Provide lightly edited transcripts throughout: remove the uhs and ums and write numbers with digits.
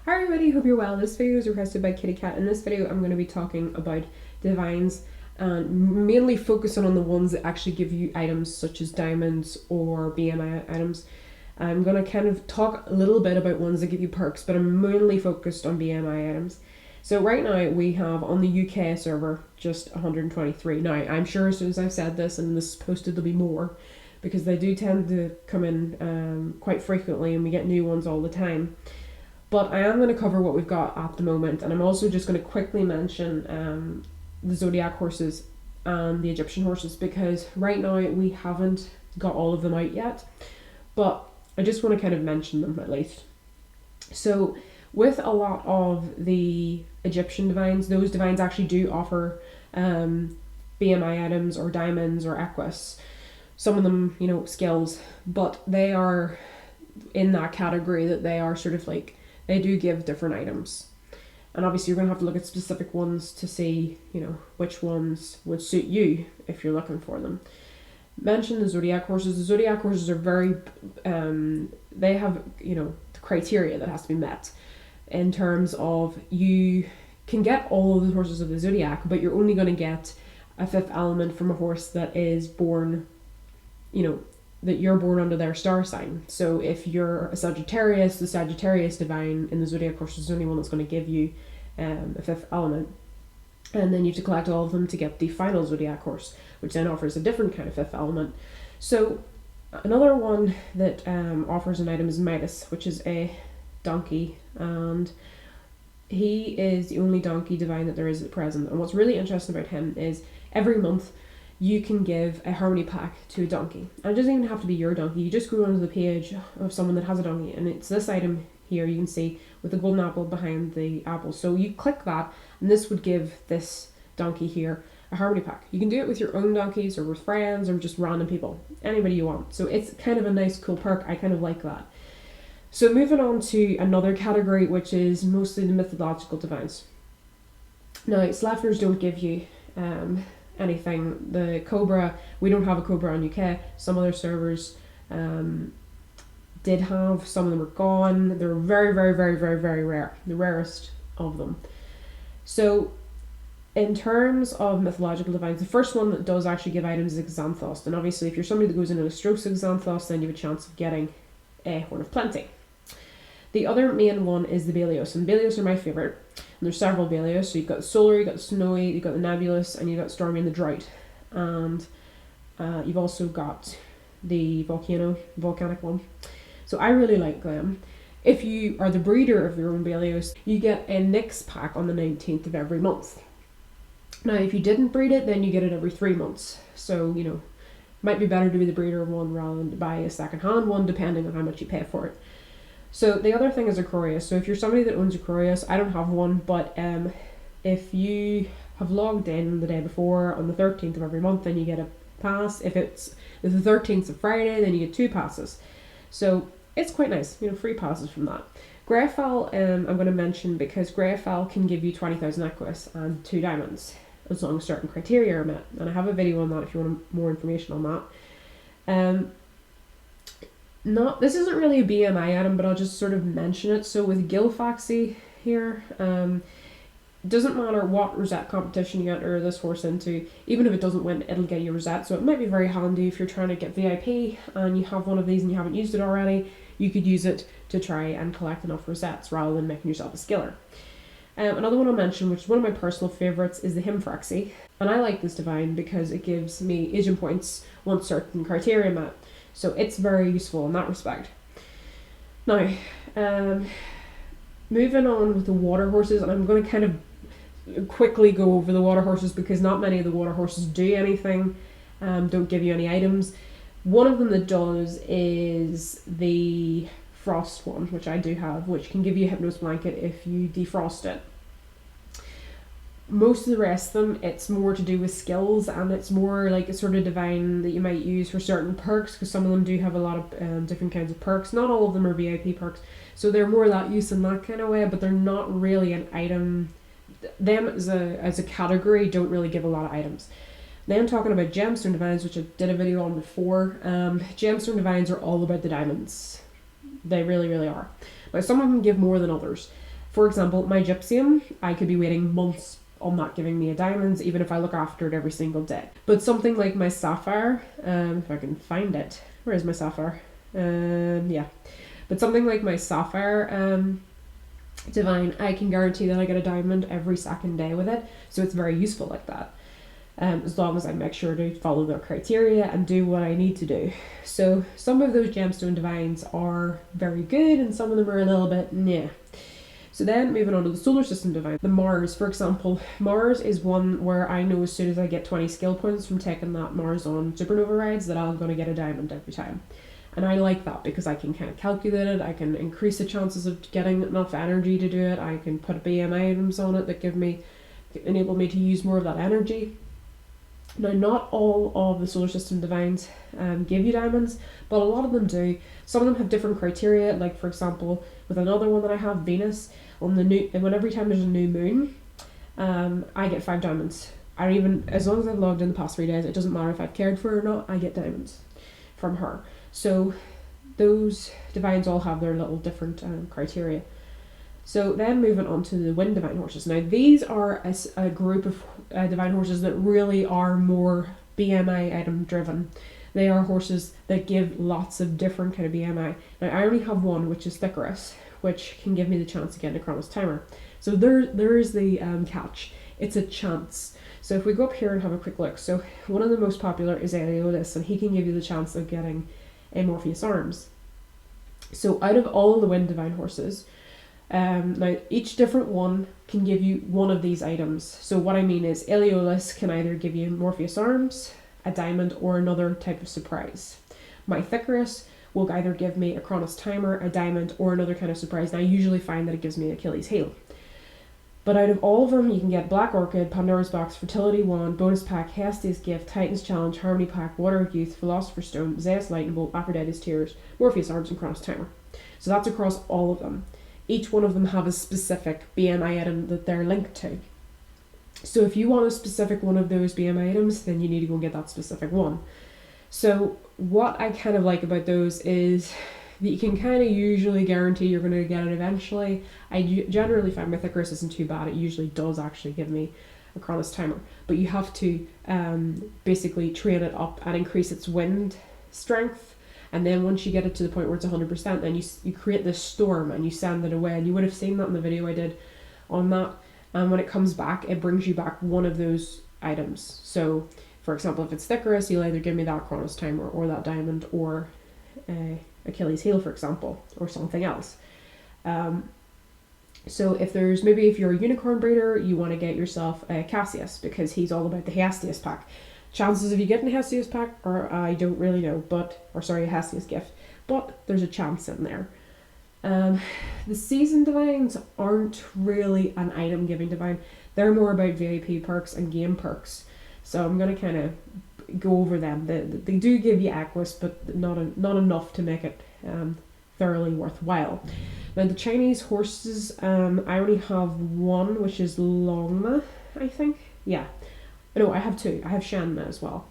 Hi everybody, hope you're well. This video is requested by Kitty Cat. In this video I'm going to be talking about divines and mainly focusing on the ones that actually give you items such as diamonds or BMI items. I'm going to kind of talk a little bit about ones that give you perks, but I'm mainly focused on BMI items. So right now we have on the UK server just 123. Now I'm sure as soon as I've said this and this is posted there'll be more, because they do tend to come in quite frequently and we get new ones all the time. But I am going to cover what we've got at the moment, and I'm also just going to quickly mention the zodiac horses and the Egyptian horses, because right now we haven't got all of them out yet, but I just want to kind of mention them at least. So with a lot of the Egyptian divines, those divines actually do offer BMI items or diamonds or equus. Some of them, skills, but they are in that category that they are sort of like, they do give different items. And obviously you're going to have to look at specific ones to see, which ones would suit you if you're looking for them. Mention the zodiac horses. The zodiac horses are very, they have, the criteria that has to be met in terms of you can get all of the horses of the zodiac, but you're only going to get a fifth element from a horse that is born, that you're born under their star sign. So if you're a Sagittarius, the Sagittarius divine in the zodiac horse is the only one that's going to give you a fifth element. And then you have to collect all of them to get the final zodiac horse, which then offers a different kind of fifth element. So another one that offers an item is Midas, which is a donkey, and he is the only donkey divine that there is at present. And what's really interesting about him is every month you can give a harmony pack to a donkey. And it doesn't even have to be your donkey. You just go onto the page of someone that has a donkey, and it's this item here you can see with the golden apple behind the apple. So you click that, and this would give this donkey here a harmony pack. You can do it with your own donkeys or with friends or just random people, anybody you want. So it's kind of a nice cool perk. I kind of like that. So moving on to another category, which is mostly the mythological divines. Now, Slafners don't give you anything. The Cobra, we don't have a Cobra on UK. Some other servers did have, some of them are gone. They're very, very, very, very, very rare, the rarest of them. So in terms of mythological divines, the first one that does actually give items is Xanthos, and obviously if you're somebody that goes in a Strokes Xanthos, then you have a chance of getting a Horn of Plenty. The other main one is the Belios, and Belios are my favourite. And there's several Belios, so you've got the Solar, you've got the Snowy, you've got the Nebulous, and you've got Stormy and the Drought. And you've also got the volcanic one. So I really like them. If you are the breeder of your own Belios, you get a Nyx pack on the 19th of every month. Now, if you didn't breed it, then you get it every 3 months. So, might be better to be the breeder of one rather than to buy a second-hand one, depending on how much you pay for it. So the other thing is Aquarius. So if you're somebody that owns Aquarius, I don't have one, but if you have logged in the day before on the 13th of every month, then you get a pass. If it's the 13th of Friday, then you get 2 passes. So it's quite nice, free passes from that. Greyfell, I'm going to mention because Greyfell can give you 20,000 equus and 2 diamonds, as long as certain criteria are met. And I have a video on that if you want more information on that. This isn't really a BMI item, but I'll just sort of mention it. So with Gilfaxy here, doesn't matter what rosette competition you enter this horse into, even if it doesn't win, it'll get you a rosette. So it might be very handy if you're trying to get VIP and you have one of these and you haven't used it already. You could use it to try and collect enough rosettes rather than making yourself a skiller. Another one I'll mention, which is one of my personal favourites, is the Himfraxy. And I like this divine because it gives me agent points once certain criteria met. So it's very useful in that respect. Now, moving on with the water horses, and I'm going to kind of quickly go over the water horses because not many of the water horses do anything, don't give you any items. One of them that does is the Frost one, which I do have, which can give you a Hypnos Blanket if you defrost it. Most of the rest of them, it's more to do with skills, and it's more like a sort of divine that you might use for certain perks, because some of them do have a lot of different kinds of perks. Not all of them are VIP perks, so they're more that use in that kind of way, but they're not really an item. Them as a category don't really give a lot of items. Then talking about Gemstone Divines, which I did a video on before, Gemstone Divines are all about the diamonds. They really, really are. Now some of them give more than others. For example, my gypsum, I could be waiting months on that giving me a diamonds, even if I look after it every single day. But something like my sapphire, if I can find it, where is my sapphire? Yeah. But something like my sapphire divine, I can guarantee that I get a diamond every second day with it. So it's very useful like that. As long as I make sure to follow their criteria and do what I need to do. So some of those gemstone divines are very good and some of them are a little bit yeah. So then moving on to the solar system divine, the Mars, for example. Mars is one where I know as soon as I get 20 skill points from taking that Mars on supernova rides that I'm going to get a diamond every time. And I like that because I can kind of calculate it, I can increase the chances of getting enough energy to do it, I can put BMI items on it that enable me to use more of that energy. Now, not all of the solar system divines give you diamonds, but a lot of them do. Some of them have different criteria, like for example, with another one that I have, Venus, on the new, and when every time there's a new moon, I get 5 diamonds. I don't even, as long as I've logged in the past 3 days, it doesn't matter if I've cared for her or not, I get diamonds from her. So those divines all have their little different criteria. So then moving on to the wind divine horses. Now these are a group of divine horses that really are more BMI item driven. They are horses that give lots of different kind of BMI. Now I only have one, which is Howrse, which can give me the chance to get a Chronos timer. So there is the catch. It's a chance. So if we go up here and have a quick look. So one of the most popular is Aeolus, and he can give you the chance of getting a Morpheus arms. So out of all the wind divine horses, now each different one can give you one of these items. So what I mean is Aeolus can either give you Morpheus arms, a diamond, or another type of surprise. My Howrse will either give me a Chronos timer, a diamond, or another kind of surprise. And I usually find that it gives me an Achilles heel. But out of all of them, you can get Black Orchid, Pandora's Box, Fertility Wand, Bonus Pack, Hestia's Gift, Titan's Challenge, Harmony Pack, Water of Youth, Philosopher's Stone, Zeus Lightning Bolt, Aphrodite's Tears, Morpheus Arms, and Chronos Timer. So that's across all of them. Each one of them have a specific BMI item that they're linked to. So if you want a specific one of those BMI items, then you need to go and get that specific one. So what I kind of like about those is that you can kind of usually guarantee you're going to get it eventually. I generally find my Howrse isn't too bad. It usually does actually give me a Chronos timer. But you have to basically train it up and increase its wind strength. And then once you get it to the point where it's 100%, then you create this storm and you send it away. And you would have seen that in the video I did on that. And when it comes back, it brings you back one of those items. So, for example, if it's Howrse, you'll either give me that Chronos timer or that diamond or Achilles heel, for example, or something else. So if you're a unicorn breeder, you want to get yourself a Cassius because he's all about the Hestia's pack. Chances of you getting a Hestia's pack are, I don't really know, a Hestia's gift, but there's a chance in there. The season divines aren't really an item giving divine. They're more about VIP perks and game perks. So I'm going to kind of go over them. They do give you Aquas, but not enough to make it thoroughly worthwhile. Now the Chinese horses, I only have one, which is Longma, I think. Yeah. No, I have 2. I have Shanma as well.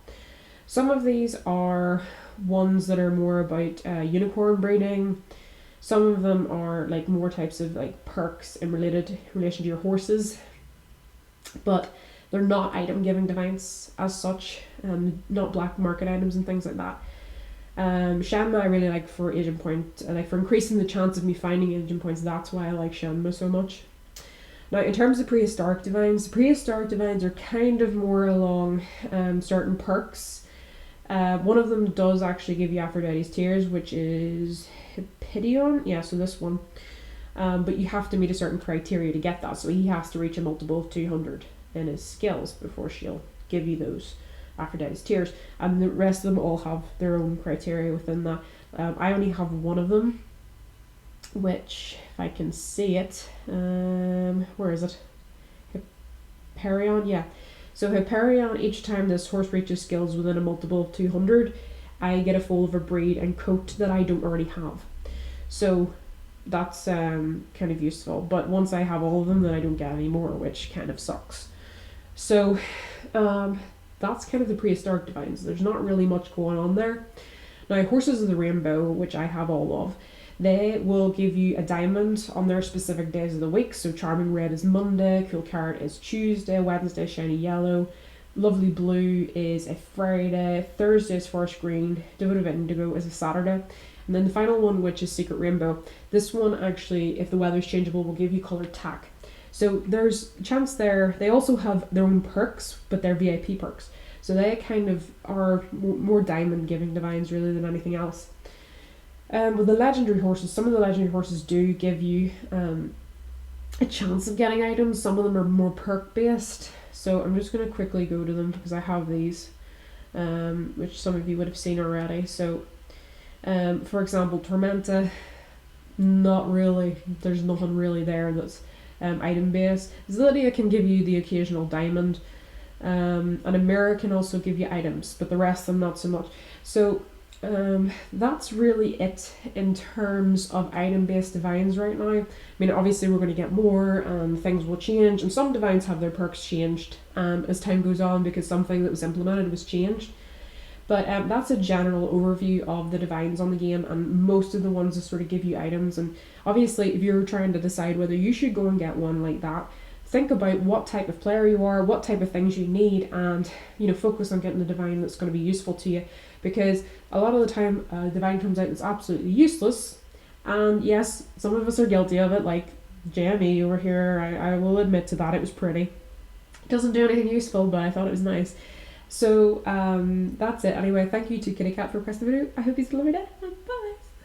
Some of these are ones that are more about unicorn breeding. Some of them are like more types of like perks in relation to your horses. But they're not item giving divines as such, not black market items and things like that. Shanma I really like for agent point, like for increasing the chance of me finding agent points. That's why I like Shanma so much. Now in terms of prehistoric divines are kind of more along certain perks. One of them does actually give you Aphrodite's Tears, which is Hippidion. Yeah, so this one. But you have to meet a certain criteria to get that. So he has to reach a multiple of 200 in his skills before she'll give you those Aphrodite's Tears. And the rest of them all have their own criteria within that. I only have one of them, which, if I can see it, where is it? Hyperion, yeah. So Hyperion, each time this horse reaches skills within a multiple of 200, I get a foal of a breed and coat that I don't already have. So that's kind of useful. But once I have all of them, then I don't get any more, which kind of sucks. So that's kind of the prehistoric divines. There's not really much going on there. Now, Horses of the Rainbow, which I have all of, They will give you a diamond on their specific days of the week. So Charming Red is Monday, Cool Carrot is Tuesday, Wednesday Shiny Yellow, Lovely Blue is a Friday, Thursday is Forest Green, Devotive Indigo is a Saturday. And then the final one, which is Secret Rainbow. This one actually, if the weather's changeable, will give you coloured tack. So there's a chance there. They also have their own perks, but they're VIP perks. So they kind of are more diamond giving divines really than anything else. With the legendary horses, some of the legendary horses do give you a chance of getting items. Some of them are more perk based. So I'm just going to quickly go to them because I have these, which some of you would have seen already. So for example, Tormenta, not really. There's nothing really there that's item based. Zylidia can give you the occasional diamond. And Amira can also give you items, but the rest of them not so much. So that's really it in terms of item based divines right now. I mean, obviously we're going to get more and things will change, and some divines have their perks changed as time goes on because something that was implemented was changed. But that's a general overview of the divines on the game, and most of the ones that sort of give you items. And obviously if you're trying to decide whether you should go and get one like that, think about what type of player you are, what type of things you need, and focus on getting the divine that's going to be useful to you, because a lot of the time a divine comes out that's absolutely useless, and yes, some of us are guilty of it, like Jamie over here. I will admit to that. It was pretty. It doesn't do anything useful, but I thought it was nice. So that's it. Anyway, thank you to Kitty Cat for requesting the video. I hope you have a lovely day. Bye.